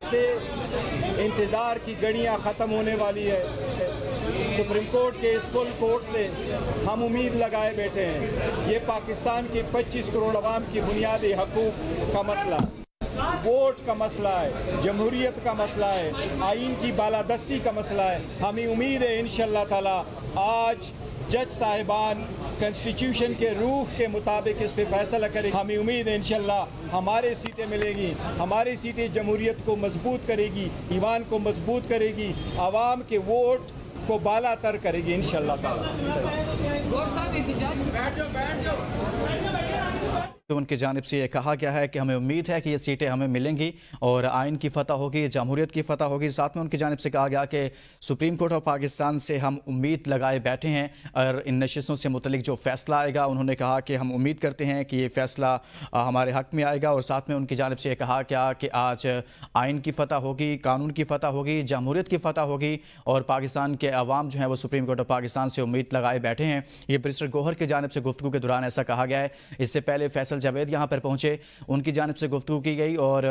से इंतज़ार की घड़ियां ख़त्म होने वाली है। सुप्रीम कोर्ट के इस फुल कोर्ट से हम उम्मीद लगाए बैठे हैं। ये पाकिस्तान की 25 करोड़ अवाम की बुनियादी हकूक़ का मसला, वोट का मसला है, जमहूरियत का मसला है, आइन की बालादस्ती का मसला है। हमें उम्मीद है इंशाअल्लाह ताला आज जज साहिबान कॉन्स्टिट्यूशन के रूह के मुताबिक इस पे फैसला करेंगे। हमें उम्मीद है इंशाअल्लाह हमारे सीटें मिलेंगी, हमारी सीटें जमहूरियत को मजबूत करेगी, ईमान को मजबूत करेगी, आवाम के वोट को बाला तर करेगी इंशाअल्लाह तो उनकी जानिब से ये कहा गया है कि हमें उम्मीद है कि ये सीटें हमें मिलेंगी और आइन की फतह होगी, जमहूरियत की फतह होगी। साथ में उनकी जानिब से कहा गया कि सुप्रीम कोर्ट ऑफ पाकिस्तान से हम उम्मीद लगाए बैठे हैं और इन नशिस्तों से मुतलिक जो फ़ैसला आएगा, उन्होंने कहा कि हम उम्मीद करते हैं कि ये फ़ैसला हमारे हक़ में आएगा। और साथ में उनकी जानिब से ये कहा गया कि आज आइन की फतह होगी, कानून की फतह होगी, जमहूरियत की फतह होगी और पाकिस्तान के अवाम जो हैं वो सुप्रीम कोर्ट ऑफ पाकिस्तान से उम्मीद लगाए बैठे हैं। ये बैरिस्टर गौहर की जानिब से गुफ्तगू के दौरान ऐसा कहा गया है। इससे पहले फैसल जावेद यहाँ पर पहुँचे, उनकी जानिब से गुफ्तगू की गई और